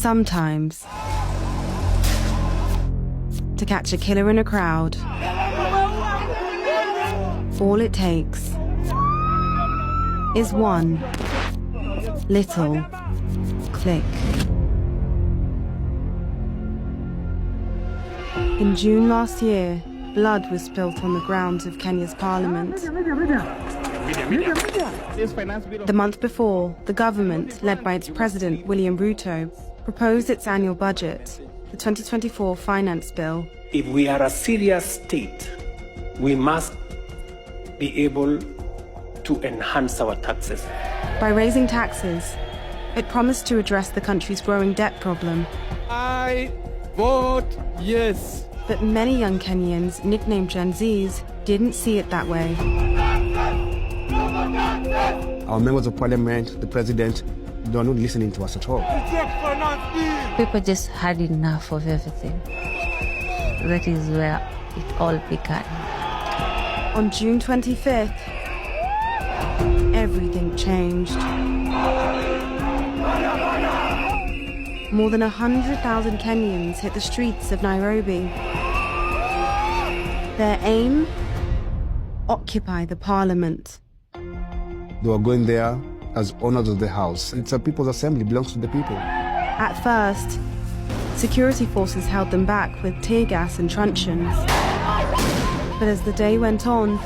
sometimes, to catch a killer in a crowd, all it takes is one little click. In June last year, blood was spilt on the grounds of Kenya's parliament. The month before, the government, led by its president, William Ruto, proposed its annual budget, the 2024 finance bill. If we are a serious state, we must be able to enhance our taxes. By raising taxes, it promised to address the country's growing debt problem. I vote yes. But many young Kenyans, nicknamed Gen Zs, didn't see it that way. Our members of parliament, the president, they are not listening to us at all. People just had enough of everything. That is where it all began. On June 25th, everything changed. More than 100,000 Kenyans hit the streets of Nairobi. Their aim? Occupy the parliament. They were going there as owners of the house. It's a people's assembly, belongs to the people. At first, security forces held them back with tear gas and truncheons. But as the day went on,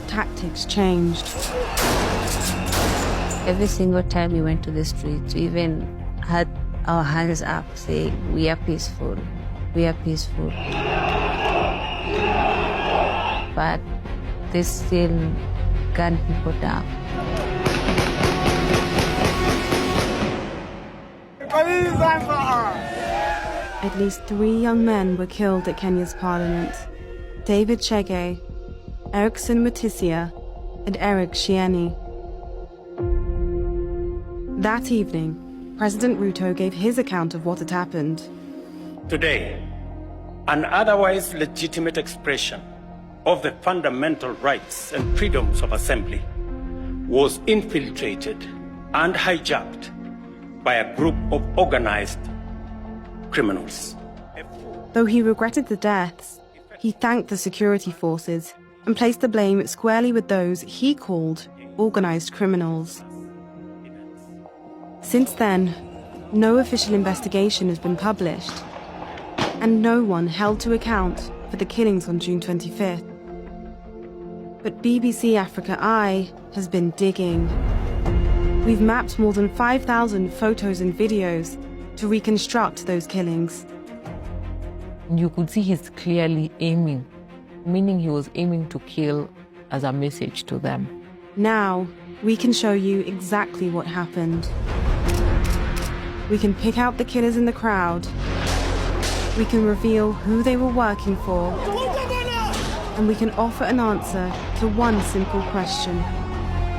tactics changed. Every single time we went to the streets, we even had our hands up saying, we are peaceful, we are peaceful. But they still gun people down. At least 3 young men were killed at Kenya's parliament. David Chege, Erickson Mutisia, and Eric Shieni. That evening, President Ruto gave his account of what had happened. Today, an otherwise legitimate expression of the fundamental rights and freedoms of assembly was infiltrated and hijacked by a group of organized criminals. Though he regretted the deaths, he thanked the security forces and placed the blame squarely with those he called organized criminals. Since then, no official investigation has been published, and no one held to account for the killings on June 25th. But BBC Africa Eye has been digging. We've mapped more than 5,000 photos and videos to reconstruct those killings. You could see he's clearly aiming, meaning he was aiming to kill as a message to them. Now, we can show you exactly what happened. We can pick out the killers in the crowd. We can reveal who they were working for. And we can offer an answer to one simple question.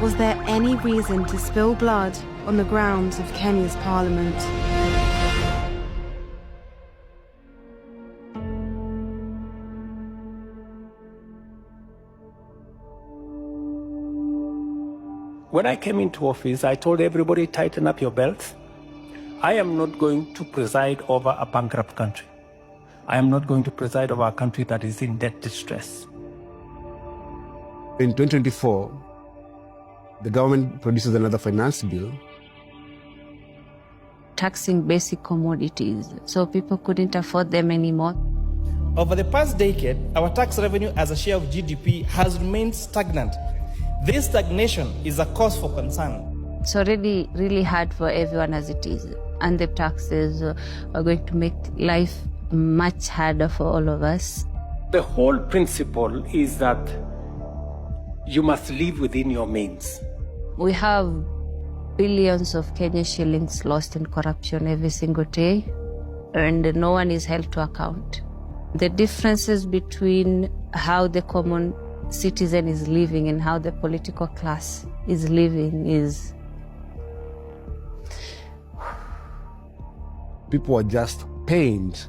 Was there any reason to spill blood on the grounds of Kenya's parliament? When I came into office, I told everybody, tighten up your belts. I am not going to preside over a bankrupt country. I am not going to preside over a country that is in debt distress. In 2024, the government produces another finance bill. Taxing basic commodities, so people couldn't afford them anymore. Over the past decade, our tax revenue as a share of GDP has remained stagnant. This stagnation is a cause for concern. It's already really hard for everyone as it is, and the taxes are going to make life much harder for all of us. The whole principle is that you must live within your means. We have billions of Kenyan shillings lost in corruption every single day, and no one is held to account. The differences between how the common citizen is living and how the political class is living is... People are just pained,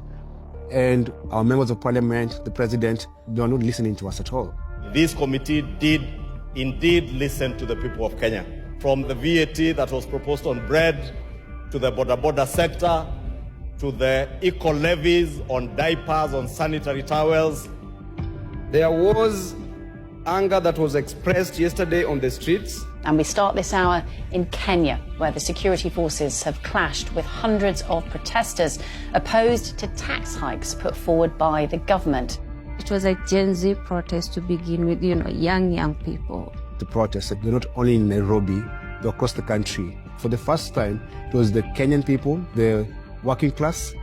and our members of parliament, the president, they are not listening to us at all. This committee did indeed listen to the people of Kenya. From the VAT that was proposed on bread, to the border sector, to the eco levies on diapers, on sanitary towels. There was anger that was expressed yesterday on the streets. And we start this hour in Kenya, where the security forces have clashed with hundreds of protesters opposed to tax hikes put forward by the government. It was a Gen Z protest to begin with, young people. The protests, they're not only in Nairobi, they're across the country. For the first time, it was the Kenyan people, the working class,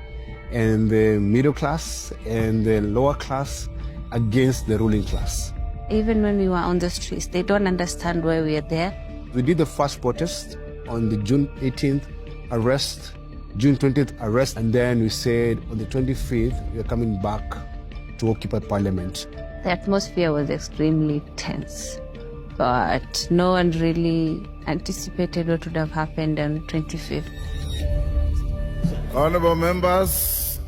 and the middle class, and the lower class against the ruling class. Even when we were on the streets, they don't understand why we are there. We did the first protest on the June 18th arrest, June 20th arrest, and then we said on the 25th, we are coming back to occupy Parliament. The atmosphere was extremely tense, but no one really anticipated what would have happened on 25th. Honorable members,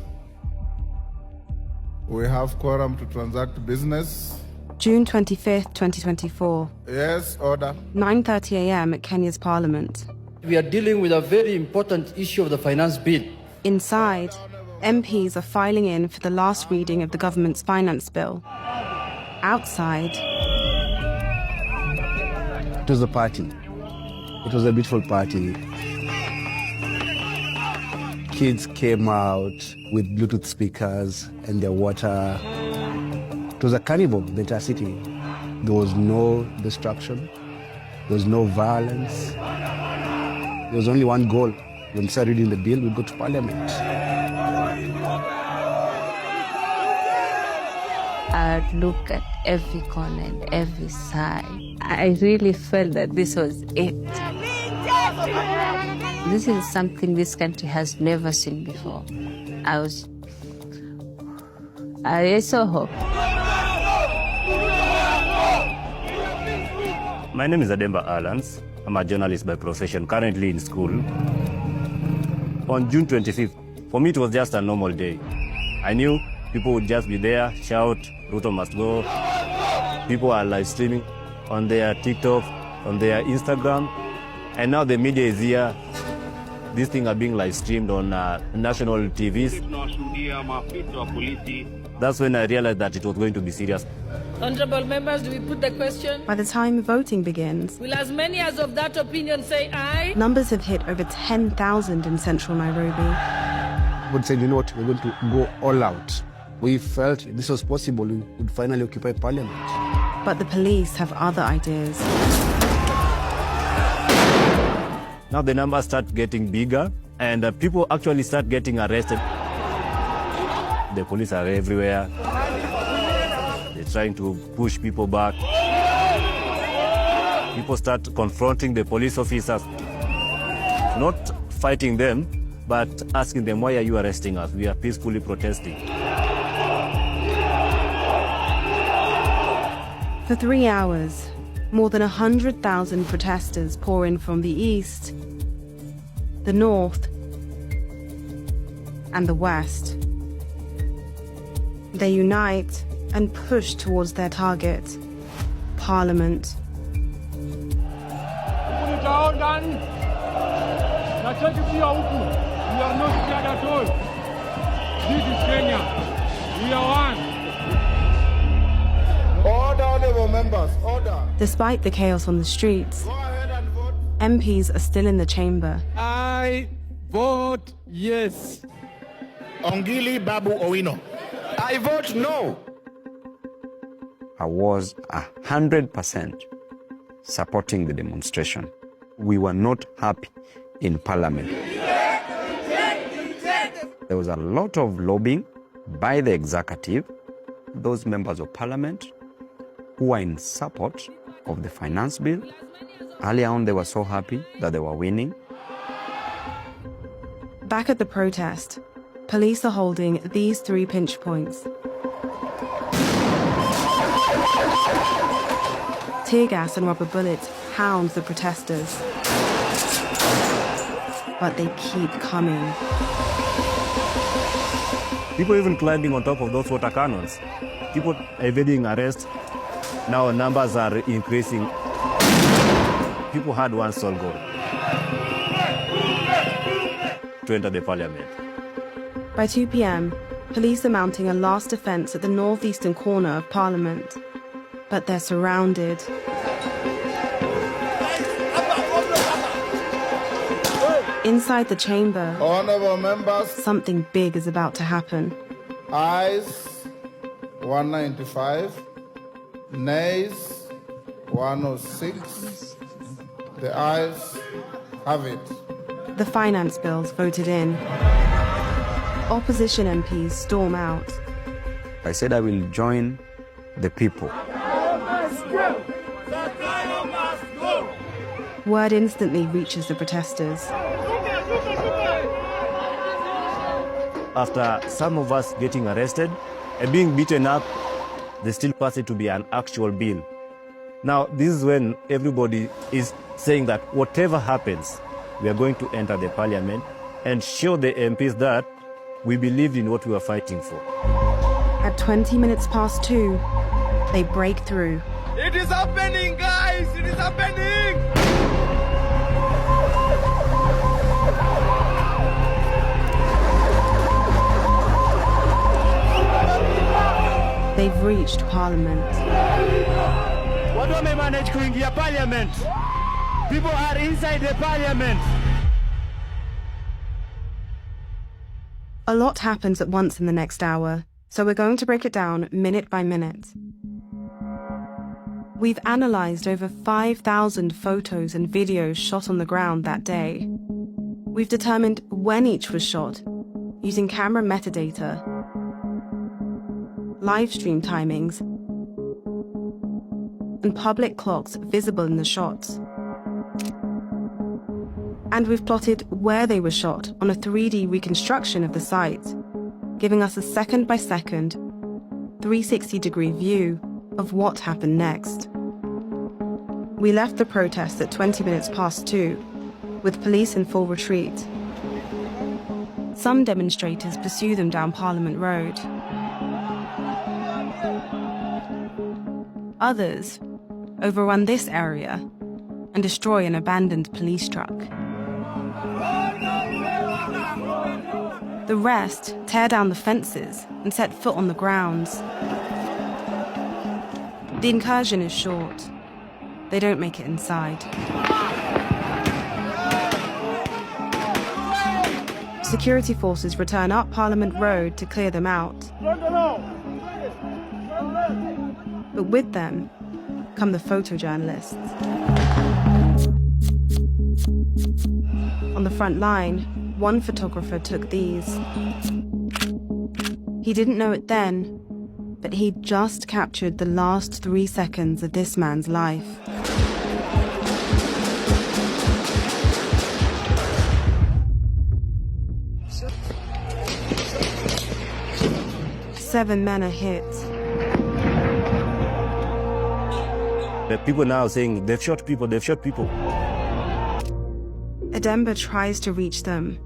we have quorum to transact business. June 25th, 2024. Yes, order. 9:30 a.m. at Kenya's Parliament. We are dealing with a very important issue of the finance bill. Inside, MPs are filing in for the last reading of the government's finance bill. Outside, it was a party. It was a beautiful party. Kids came out with Bluetooth speakers and their water. It was a carnival, the entire city. There was no destruction. There was no violence. There was only one goal. When we started reading the bill, we'd go to Parliament. I'd look at every corner and every side. I really felt that this was it. This is something this country has never seen before. I saw hope. My name is Ademba Alans. I'm a journalist by profession, currently in school. On June 25th, for me it was just a normal day. I knew people would just be there, shout, Ruto must go. People are live streaming on their TikTok, on their Instagram. And now the media is here. These things are being live streamed on national TVs. That's when I realized that it was going to be serious. Honorable members, do we put the question? By the time voting begins, will as many as of that opinion say aye? Numbers have hit over 10,000 in central Nairobi. But said, you know what, we're going to go all out. We felt this was possible, we would finally occupy Parliament. But the police have other ideas. Now the numbers start getting bigger and people actually start getting arrested. The police are everywhere. They're trying to push people back. People start confronting the police officers, not fighting them, but asking them, why are you arresting us? We are peacefully protesting. For 3 hours, more than 100,000 protesters pour in from the east, the north, and the west. They unite and push towards their target, Parliament. We are not scared at all. This is Kenya. We are one. Order, honorable members, order. Despite the chaos on the streets, MPs are still in the chamber. I vote yes. Ongili Babu Owino. I vote no. I was 100% supporting the demonstration. We were not happy in Parliament. There was a lot of lobbying by the executive, those members of Parliament who are in support of the finance bill. Earlier on, they were so happy that they were winning. Back at the protest, police are holding these 3 pinch points. Tear gas and rubber bullets hound the protesters. But they keep coming. People even climbing on top of those water cannons. People evading arrest. Now numbers are increasing. People had one sole goal: to enter the Parliament. By 2 p.m, police are mounting a last defense at the northeastern corner of Parliament. But they're surrounded. Inside the chamber, Honorable members, something big is about to happen. ayes 195, nays 106. The ayes have it. The finance bills voted in. Opposition MPs storm out. I said I will join the people. Word instantly reaches the protesters. After some of us getting arrested and being beaten up, they still pass it to be an actual bill. Now, this is when everybody is saying that whatever happens, we are going to enter the parliament and show the MPs that we believed in what we were fighting for. At 20 minutes past 2, they break through. It is happening, guys! It is happening! They've reached Parliament. What do we manage to in Parliament? People are inside the Parliament. A lot happens at once in the next hour, so we're going to break it down minute by minute. We've analysed over 5,000 photos and videos shot on the ground that day. We've determined when each was shot, using camera metadata, live stream timings, and public clocks visible in the shots. And we've plotted where they were shot on a 3D reconstruction of the site, giving us a second-by-second, 360-degree view of what happened next. We left the protests at 20 minutes past 2, with police in full retreat. Some demonstrators pursue them down Parliament Road. Others overrun this area and destroy an abandoned police truck. The rest tear down the fences and set foot on the grounds. The incursion is short. They don't make it inside. Security forces return up Parliament Road to clear them out. But with them come the photojournalists. On the front line, one photographer took these. He didn't know it then, but he'd just captured the last 3 seconds of this man's life. Seven men are hit. The people now saying, they've shot people, they've shot people. Edemba tries to reach them.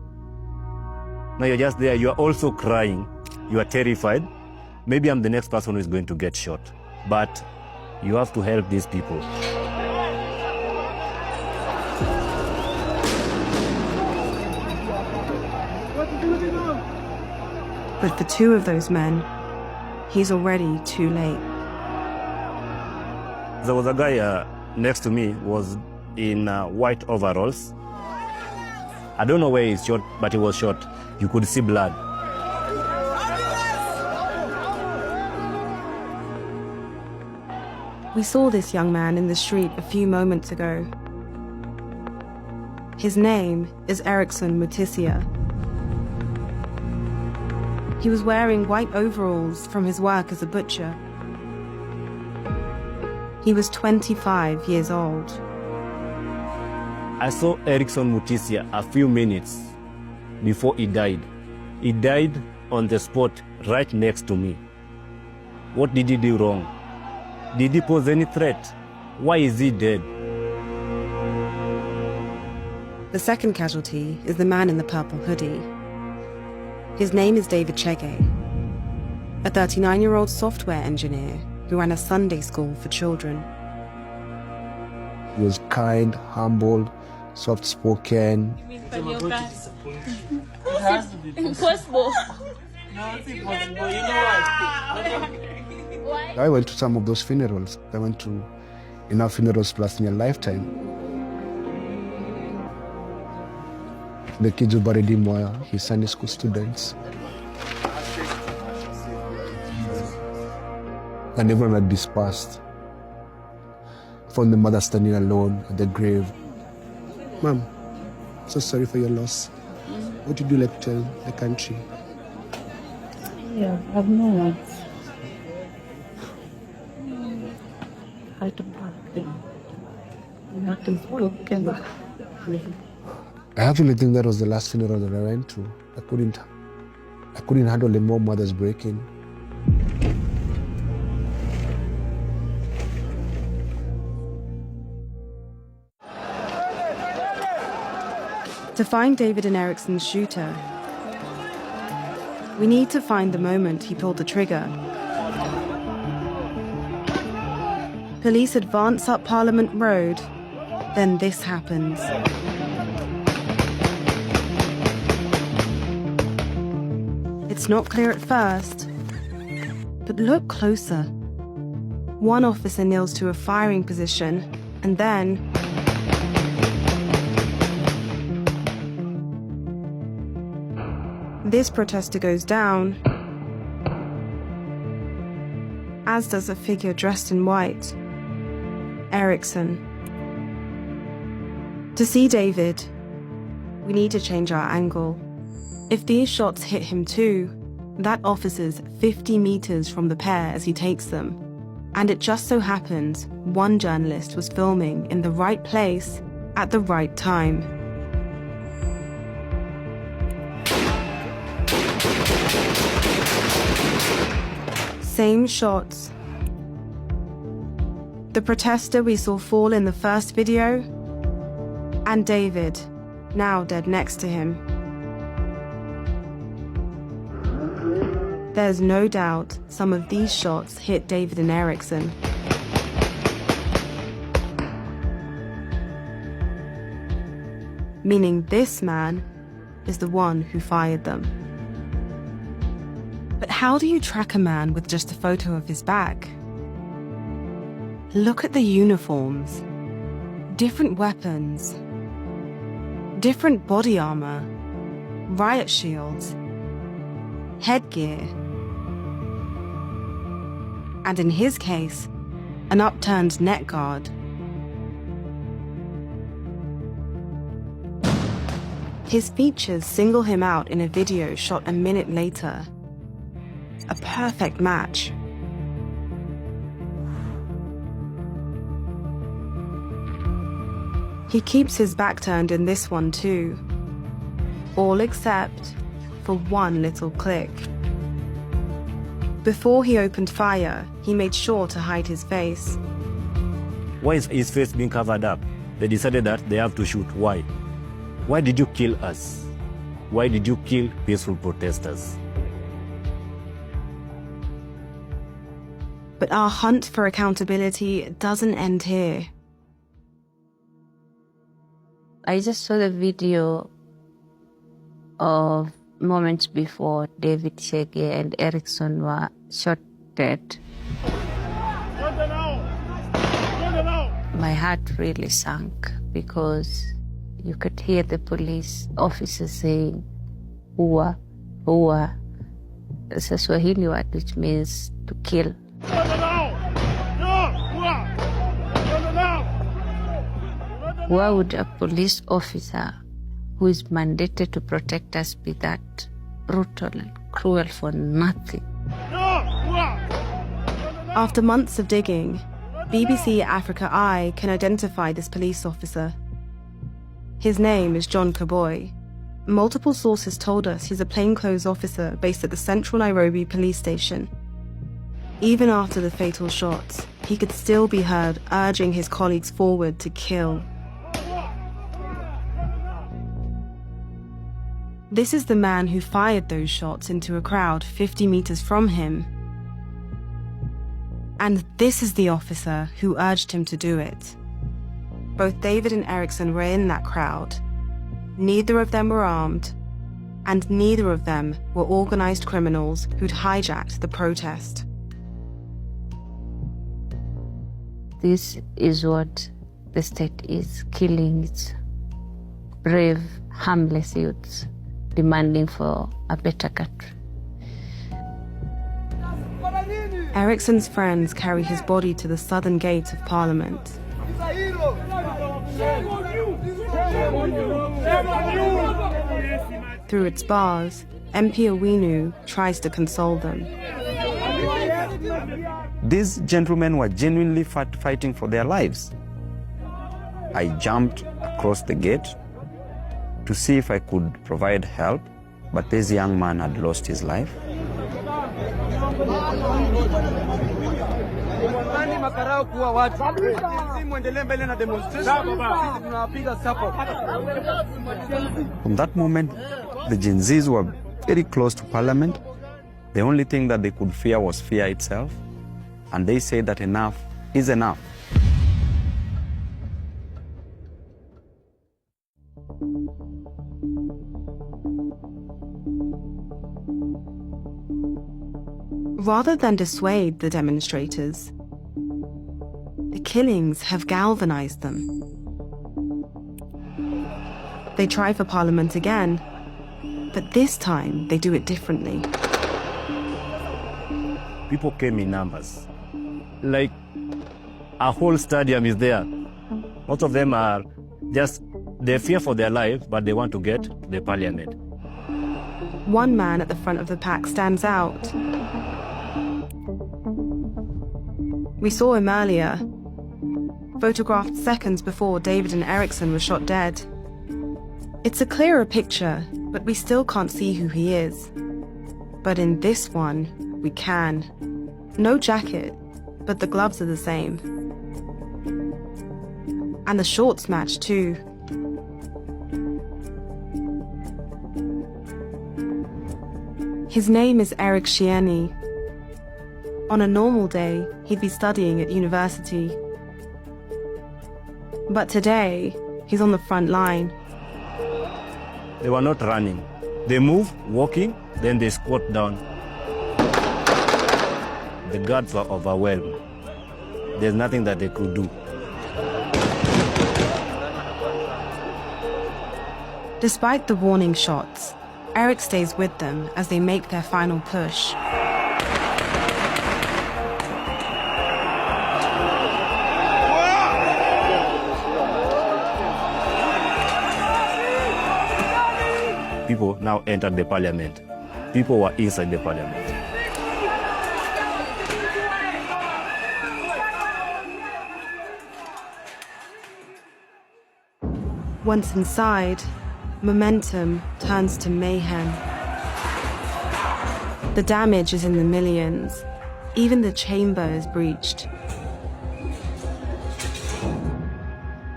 Now you're just there, you are also crying, you are terrified. Maybe I'm the next person who is going to get shot, but you have to help these people. But for 2 of those men, he's already too late. There was a guy next to me, was in white overalls. I don't know where he's shot, but he was shot. You could see blood. We saw this young man in the street a few moments ago. His name is Erickson Mutisia. He was wearing white overalls from his work as a butcher. He was 25 years old. I saw Erickson Mutisia a few minutes before he died. He died on the spot right next to me. What did he do wrong? Did he pose any threat? Why is he dead? The second casualty is the man in the purple hoodie. His name is David Chege, a 39-year-old software engineer who ran a Sunday school for children. He was kind, humble, soft-spoken. Impossible. I went to some of those funerals. I went to enough funerals to last me a lifetime. The kids who buried him were his Sunday school students. And everyone had dispersed. Found the mother standing alone at the grave. Mom, so sorry for your loss. What would you like to tell the country? Yeah, I have no words. I actually think that was the last funeral that I went to. I couldn't handle the more mothers breaking. To find David and Ericsson's shooter, we need to find the moment he pulled the trigger. Police advance up Parliament Road, then this happens. It's not clear at first, but look closer. One officer kneels to a firing position, and then this protester goes down, as does a figure dressed in white, Ericsson. To see David, we need to change our angle. If these shots hit him too, that officer's 50 meters from the pair as he takes them. And it just so happens one journalist was filming in the right place at the right time. Same shots. The protester we saw fall in the first video, and David, now dead next to him. There's no doubt some of these shots hit David and Ericsson. Meaning this man is the one who fired them. But how do you track a man with just a photo of his back? Look at the uniforms. Different weapons. Different body armor. Riot shields. Headgear. And in his case, an upturned neck guard. His features single him out in a video shot a minute later. A perfect match. He keeps his back turned in this one too. All except for one little click. Before he opened fire, he made sure to hide his face. Why is his face being covered up? They decided that they have to shoot. Why? Why did you kill us? Why did you kill peaceful protesters? But our hunt for accountability doesn't end here. I just saw the video of moments before David Shege and Ericsson were shot dead. My heart really sank because you could hear the police officers saying, "Ua, ua." It's a Swahili word which means to kill. Why would a police officer who is mandated to protect us be that brutal and cruel for nothing? After months of digging, BBC Africa Eye can identify this police officer. His name is John Kaboi. Multiple sources told us he's a plainclothes officer based at the Central Nairobi police station. Even after the fatal shots, he could still be heard urging his colleagues forward to kill. This is the man who fired those shots into a crowd 50 meters from him. And this is the officer who urged him to do it. Both David and Ericsson were in that crowd. Neither of them were armed, and neither of them were organized criminals who'd hijacked the protest. This is what the state is, killing its brave, harmless youths, demanding for a better country. Ericsson's friends carry his body to the southern gate of Parliament. Through its bars, MP Owinu tries to console them. These gentlemen were genuinely fighting for their lives. I jumped across the gate to see if I could provide help, but this young man had lost his life. From that moment, the Gen Zs were very close to Parliament. The only thing that they could fear was fear itself. And they say that enough is enough. Rather than dissuade the demonstrators, the killings have galvanized them. They try for Parliament again, but this time they do it differently. People came in numbers. Like, a whole stadium is there. Most of them are just, they fear for their lives, but they want to get to the Parliament. One man at the front of the pack stands out. We saw him earlier, photographed seconds before David and Ericsson were shot dead. It's a clearer picture, but we still can't see who he is. But in this one, we can. No jacket, but the gloves are the same. And the shorts match too. His name is Eric Shieni. On a normal day, he'd be studying at university. But today, he's on the front line. They were not running. They move, walking, then they squat down. The guards were overwhelmed. There's nothing that they could do. Despite the warning shots, Eric stays with them as they make their final push. People now entered the Parliament. People were inside the Parliament. Once inside, momentum turns to mayhem. The damage is in the millions. Even the chamber is breached.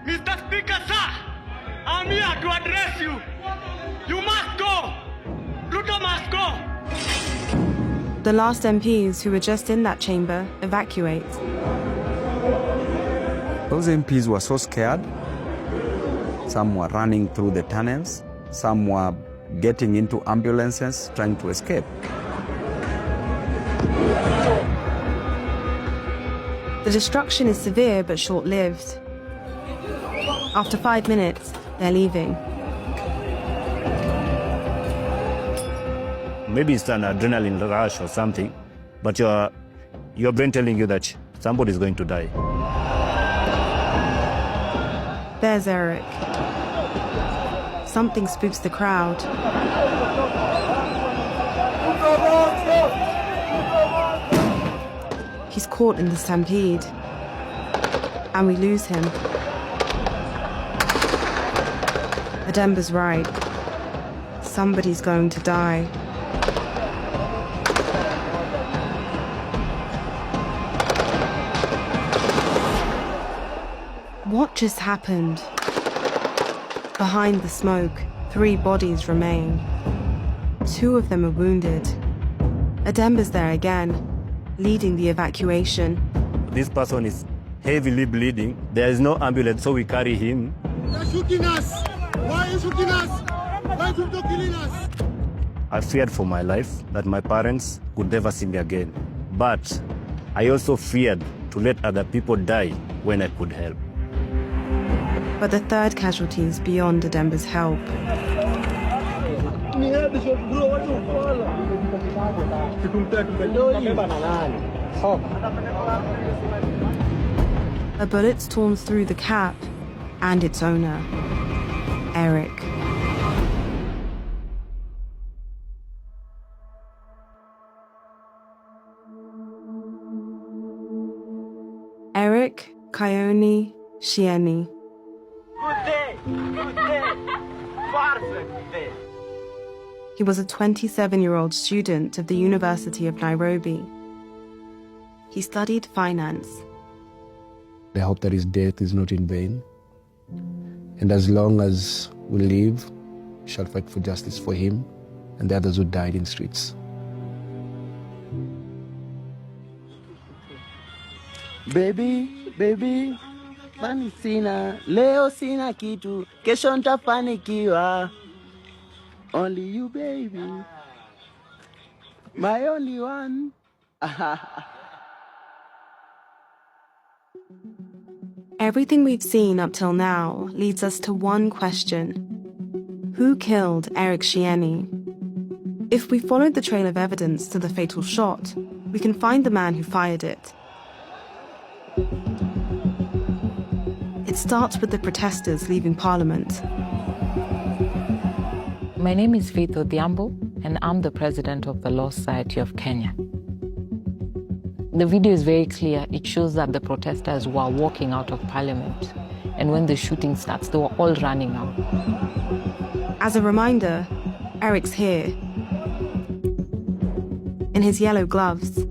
Mr. Speaker, sir, I'm here to address you. You must go. Ruto must go. The last MPs who were just in that chamber evacuate. Those MPs were so scared. Some were running through the tunnels. Some were getting into ambulances, trying to escape. The destruction is severe but short-lived. After 5 minutes, they're leaving. Maybe it's an adrenaline rush or something, but your brain telling you that somebody is going to die. There's Eric. Something spooks the crowd. He's caught in the stampede. And we lose him. Ademba's right. Somebody's going to die. What just happened? Behind the smoke, 3 bodies remain. 2 of them are wounded. Ademba's there again, leading the evacuation. This person is heavily bleeding. There is no ambulance, so we carry him. They're shooting us. Why are you shooting us? Why are you killing us? I feared for my life that my parents could never see me again. But I also feared to let other people die when I could help. But the third casualty is beyond Ademba's help. A bullet's torn through the cap and its owner, Eric. Eric Kenyan Gen. Good day. Good day. Perfect day. He was a 27-year-old student of the University of Nairobi. He studied finance. I hope that his death is not in vain. And as long as we live, we shall fight for justice for him and the others who died in streets. Baby, fani sina, leo sina kitu, kesho ntafanikiwa. Only you, baby, my only one. Everything we've seen up till now leads us to one question. Who killed Eric Gen? If we followed the trail of evidence to the fatal shot, we can find the man who fired it. It starts with the protesters leaving Parliament. My name is Faith Odhiambo, and I'm the president of the Law Society of Kenya. The video is very clear. It shows that the protesters were walking out of Parliament, and when the shooting starts, they were all running out. As a reminder, Eric's here, in his yellow gloves.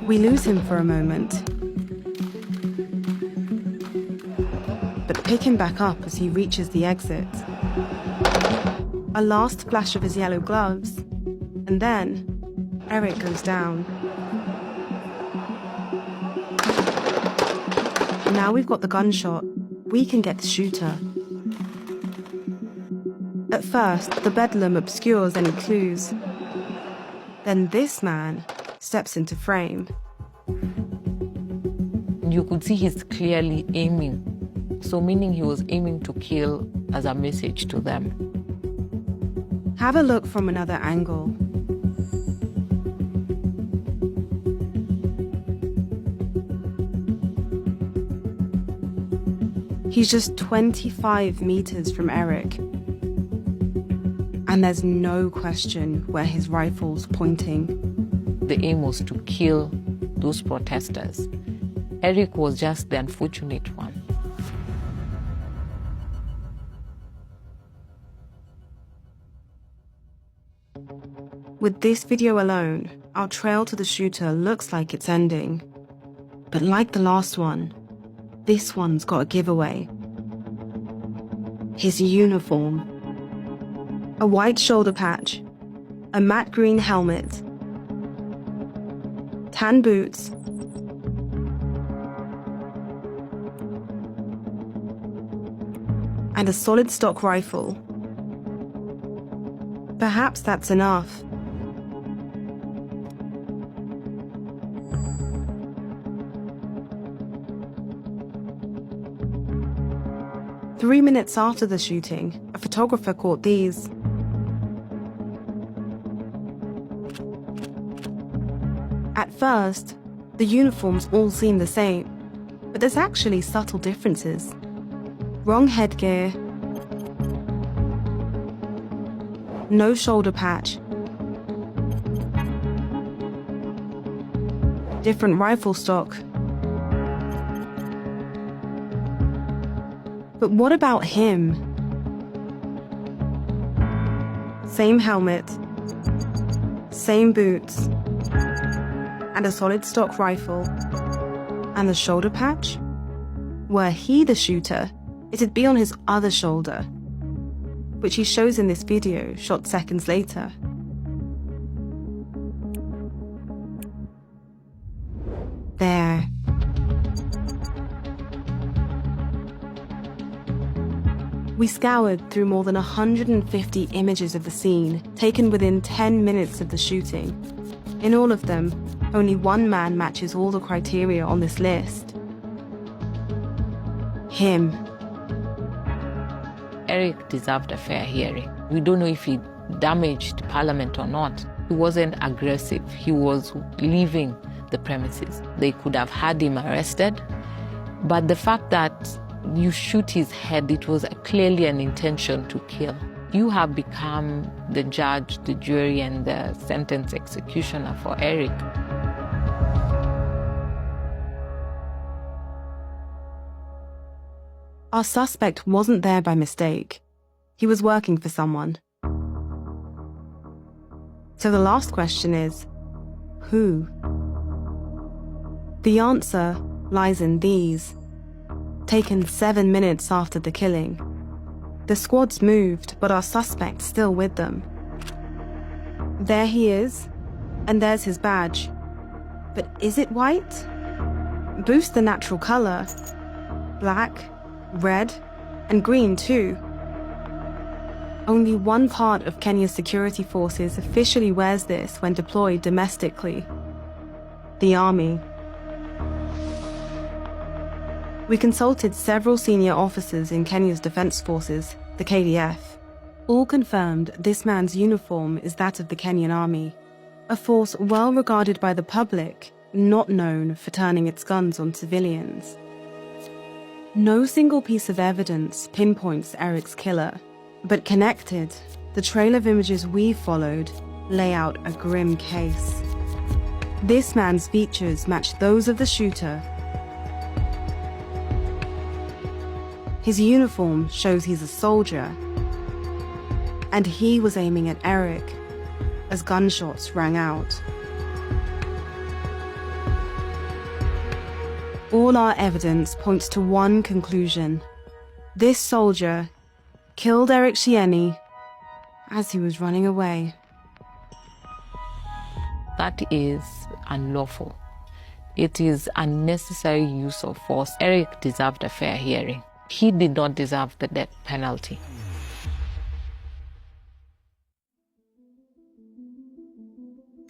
We lose him for a moment, but pick him back up as he reaches the exit. A last flash of his yellow gloves, and then Eric goes down. Now we've got the gunshot, we can get the shooter. At first, the bedlam obscures any clues. Then this man steps into frame. You could see he's clearly aiming. So meaning he was aiming to kill as a message to them. Have a look from another angle. He's just 25 meters from Eric. And there's no question where his rifle's pointing. The aim was to kill those protesters. Eric was just the unfortunate one. With this video alone, our trail to the shooter looks like it's ending. But like the last one, this one's got a giveaway. His uniform. A white shoulder patch, a matte green helmet, tan boots, and a solid stock rifle. Perhaps that's enough. Three minutes after the shooting, a photographer caught these. At first, the uniforms all seem the same, but there's actually subtle differences. Wrong headgear, no shoulder patch, different rifle stock. But what about him? Same helmet, same boots, and a solid stock rifle. And the shoulder patch? Were he the shooter, it'd be on his other shoulder, which he shows in this video shot seconds later. We scoured through more than 150 images of the scene, taken within 10 minutes of the shooting. In all of them, only one man matches all the criteria on this list. Him. Eric deserved a fair hearing. We don't know if he damaged Parliament or not. He wasn't aggressive. He was leaving the premises. They could have had him arrested, but the fact that you shoot his head, it was clearly an intention to kill. You have become the judge, the jury, and the sentence executioner for Eric. Our suspect wasn't there by mistake. He was working for someone. So the last question is, who? The answer lies in these. Taken 7 minutes after the killing. The squad's moved, but our suspect's still with them. There he is, and there's his badge. But is it white? Boost the natural color. Black, red, and green too. Only one part of Kenya's security forces officially wears this when deployed domestically. The army. We consulted several senior officers in Kenya's defense forces, the KDF. All confirmed this man's uniform is that of the Kenyan army, a force well regarded by the public, not known for turning its guns on civilians. No single piece of evidence pinpoints Eric's killer, but connected, the trail of images we followed lay out a grim case. This man's features match those of the shooter. His uniform shows he's a soldier, and he was aiming at Eric as gunshots rang out. All our evidence points to one conclusion. This soldier killed Eric Shieni as he was running away. That is unlawful. It is unnecessary use of force. Eric deserved a fair hearing. He did not deserve the death penalty.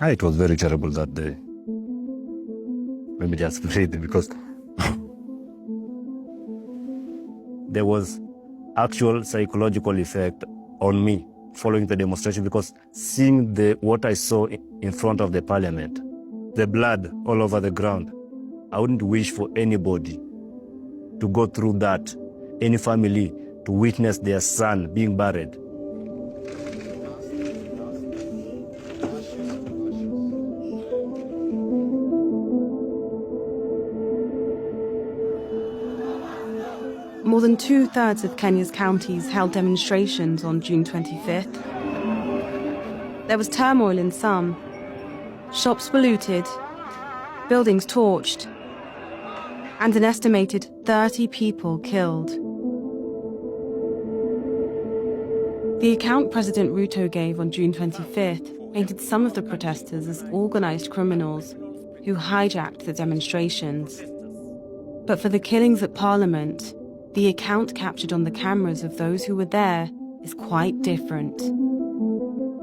It was very terrible that day. Let me just breathe because there was actual psychological effect on me following the demonstration, because seeing what I saw in front of the parliament, the blood all over the ground, I wouldn't wish for anybody to go through that, any family to witness their son being buried. More than 2/3 of Kenya's counties held demonstrations on June 25th. There was turmoil in some. Shops were looted, buildings torched, and an estimated 30 people killed. The account President Ruto gave on June 25th painted some of the protesters as organized criminals who hijacked the demonstrations. But for the killings at Parliament, the account captured on the cameras of those who were there is quite different.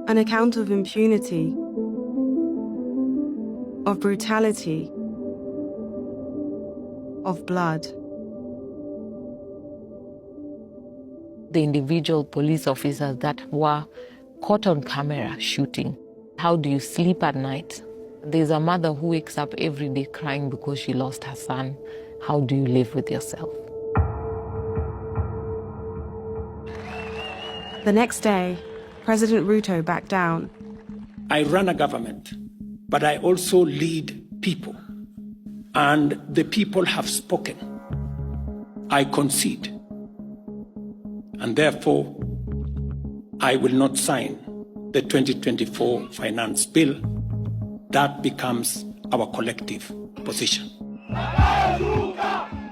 An account of impunity, of brutality, of blood. The individual police officers that were caught on camera shooting. How do you sleep at night? There's a mother who wakes up every day crying because she lost her son. How do you live with yourself? The next day, President Ruto backed down. I run a government, but I also lead people. And the people have spoken. I concede. And therefore, I will not sign the 2024 finance bill. That becomes our collective position.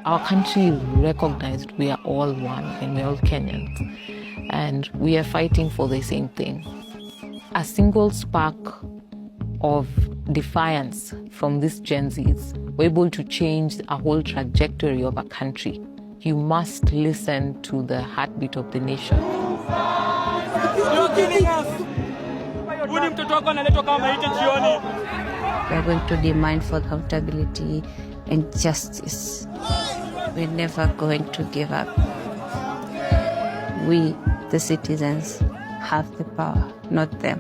Our country is recognized. We are all one and we're all Kenyans. And we are fighting for the same thing. A single spark of defiance from these Gen Zs were able to change a whole trajectory of a country. You must listen to the heartbeat of the nation. You're killing us. We're going to demand for accountability and justice. We're never going to give up. We, the citizens, have the power, not them.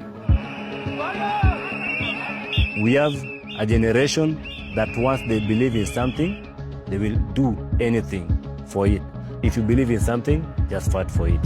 We have a generation that once they believe in something, they will do anything for it. If you believe in something, just fight for it.